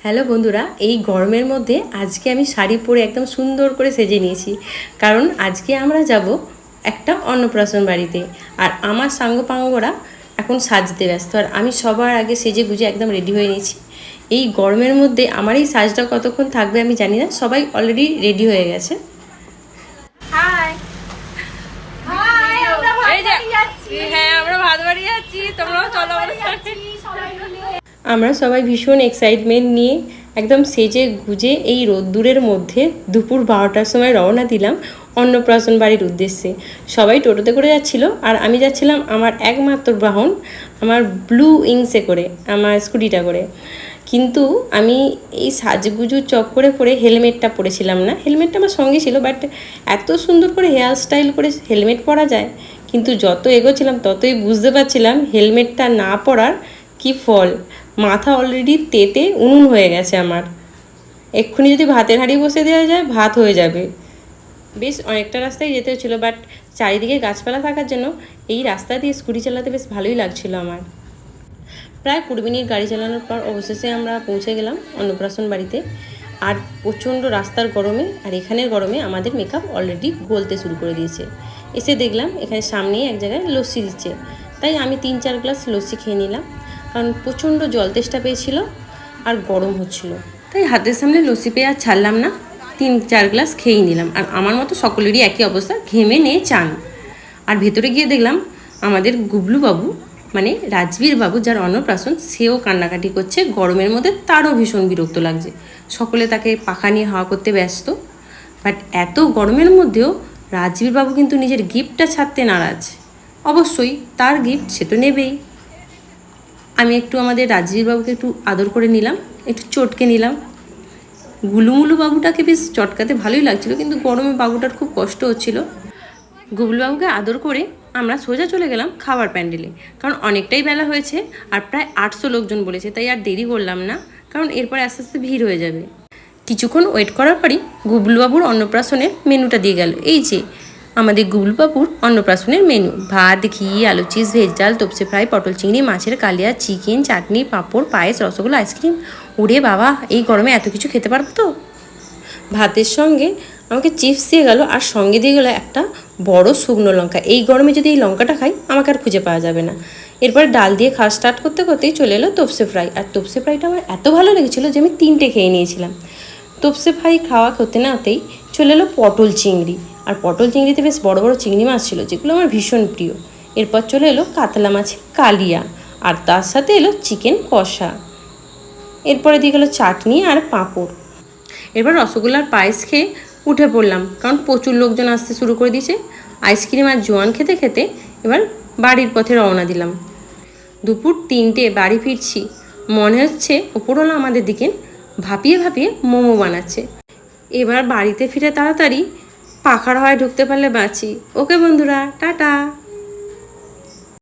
Hello বন্ধুরা, এই গরমের মধ্যে আজকে আমি শাড়ি পরে একদম সুন্দর করে সেজে নিয়েছি। কারণ আজকে আমরা যাব একটা অন্নপ্রাশন বাড়িতে। আর আমার সাঙ্গপাঙ্গরা এখন সাজতে ব্যস্ত, আর আমি সবার আগে সেজে গুজে একদম রেডি হয়ে নিয়েছি। এই গরমের মধ্যে আমার এই সাজটা কতক্ষণ থাকবে আমি জানি না, সবাই অলরেডি রেডি হয়ে গেছে। হাই হাই, আমরা ভাত বাড়ি যাচ্ছি, তোমরাও চলো আমাদের সাথে। আমরা সবাই ভীষণ এক্সাইটমেন্ট নিয়ে একদম সেজে গুজে এই রোদ্দুরের মধ্যে দুপুর 12টার সময় রওনা দিলাম অন্নপ্রাশন বাড়ির উদ্দেশ্যে। সবাই টোটোতে করে যাচ্ছিল, আর আমি যাচ্ছিলাম আমার একমাত্র বাহন, আমার ব্লু উইংসে করে, আমার স্কুটিটা করে। কিন্তু আমি এই সাজগুজুর চক্করে পরে হেলমেটটা পরেছিলাম না। হেলমেটটা আমার সঙ্গে ছিল, বাট এত সুন্দর করে হেয়ার স্টাইল করে হেলমেট পরা যায়। কিন্তু যত এগোচ্ছিলাম ততই বুঝতে পারছিলাম হেলমেটটা না পরার কি ফল। মাথা অলরেডি তেতে উনুন হয়ে গেছে আমার। এক্ষুনি যদি ভাতের হাঁড়ি বসে দেওয়া যায় ভাত হয়ে যাবে। বেশ অনেকটা রাস্তায় যেতে হচ্ছিলো, বাট চারিদিকে গাছপালা থাকার জন্য এই রাস্তা দিয়ে স্কুটি চালাতে বেশ ভালোই লাগছিল আমার। প্রায় 20 মিনিট গাড়ি চালানোর পর অবশেষে আমরা পৌঁছে গেলাম অন্নপ্রাশন বাড়িতে। আর প্রচণ্ড রাস্তার গরমে আর এখানের গরমে আমাদের মেকআপ অলরেডি গলতে শুরু করে দিয়েছে। এসে দেখলাম এখানে সামনেই এক জায়গায় লস্যি দিচ্ছে, তাই আমি 3-4 গ্লাস লস্যি খেয়ে নিলাম। কারণ প্রচণ্ড জল তেষ্টা পেয়েছিল আর গরম হচ্ছিল, তাই হাতের সামনে লস্যি পেয়ে আর ছাড়লাম না, 3-4 গ্লাস খেয়েই নিলাম। আর আমার মতো সকলেরই একই অবস্থা, ঘেমে নিয়ে চান। আর ভেতরে গিয়ে দেখলাম আমাদের গুবলু বাবু, মানে রাজবীর বাবু, যার অন্নপ্রাশন, সেও কান্নাকাটি করছে গরমের মধ্যে। তারও ভীষণ বিরক্ত লাগছে, সকলে তাকে পাখা নিয়ে হাওয়া করতে ব্যস্ত। বাট এত গরমের মধ্যেও রাজবীর বাবু কিন্তু নিজের গিফটটা ছাড়তে নারাজ। অবশ্যই তার গিফট সে তো নেবেই। আমি একটু আমাদের রাজবীর বাবুকে একটু আদর করে নিলাম, একটু চটকে নিলাম। গুলুমুলু বাবুটাকে বেশ চটকাতে ভালোই লাগছিল, কিন্তু গরমে বাবুটার খুব কষ্ট হচ্ছিল। গুবলু বাবুকে আদর করে আমরা সোজা চলে গেলাম খাবার প্যান্ডেলে, কারণ অনেকটাই বেলা হয়েছে আর প্রায় 800 লোকজন বলেছে, তাই আর দেরি করলাম না, কারণ এরপর আস্তে আস্তে ভিড় হয়ে যাবে। কিছুক্ষণ ওয়েট করার পরই গুবলু বাবুর অন্নপ্রাশনের মেনুটা দিয়ে গেল। এই যে আমাদের গুবলু বাবুর অন্নপ্রাশনের মেনু: ভাত, ঘি, আলু চিজ, ভেজ ডাল, তপসে ফ্রাই, পটল চিংড়ি, মাছের কালিয়া, চিকেন, চাটনি, পাঁপড়, পায়েস, রসগোল্লা, আইসক্রিম। ওরে বাবা, এই গরমে এত কিছু খেতে পারবো তো? ভাতের সঙ্গে আমাকে চিপস দিয়ে গেল, আর সঙ্গে দিয়ে গেলো একটা বড় শুকনো লঙ্কা। এই গরমে যদি এই লঙ্কাটা খাই আমাকে আর খুঁজে পাওয়া যাবে না। এরপরে ডাল দিয়ে খাওয়া স্টার্ট করতে করতেই চলে এলো তপসে ফ্রাই। আর তপসে ফ্রাইটা আমার এত ভালো লেগেছিলো যে আমি 3টে খেয়ে নিয়েছিলাম। তপসে ফ্রাই খাওয়া হতে না হতেই চলে এলো পটল চিংড়ি। আর পটল চিংড়িতে বেশ বড় বড় চিংড়ি মাছ ছিল, যেগুলো আমার ভীষণ প্রিয়। এরপর চলে এলো কাতলা মাছের কালিয়া, আর তার সাথে এলো চিকেন কষা। এরপরে দিয়ে গেলো চাটনি আর পাঁপড়। এরপর রসগোল্লার পায়েস খেয়ে উঠে পড়লাম, কারণ প্রচুর লোকজন আসতে শুরু করে দিয়েছে। আইসক্রিম আর জোয়ান খেতে খেতে এবার বাড়ির পথে রওনা দিলাম। দুপুর 3টে বাড়ি ফিরছি, মনে হচ্ছে ওপরওয়ালা আমাদের দিকে ভাপিয়ে ভাপিয়ে মোমো বানাচ্ছে। এবার বাড়িতে ফিরে তাড়াতাড়ি পাখার হাওয়ায় ঢুকতে পারলে বাঁচি। ওকে বন্ধুরা, টাটা।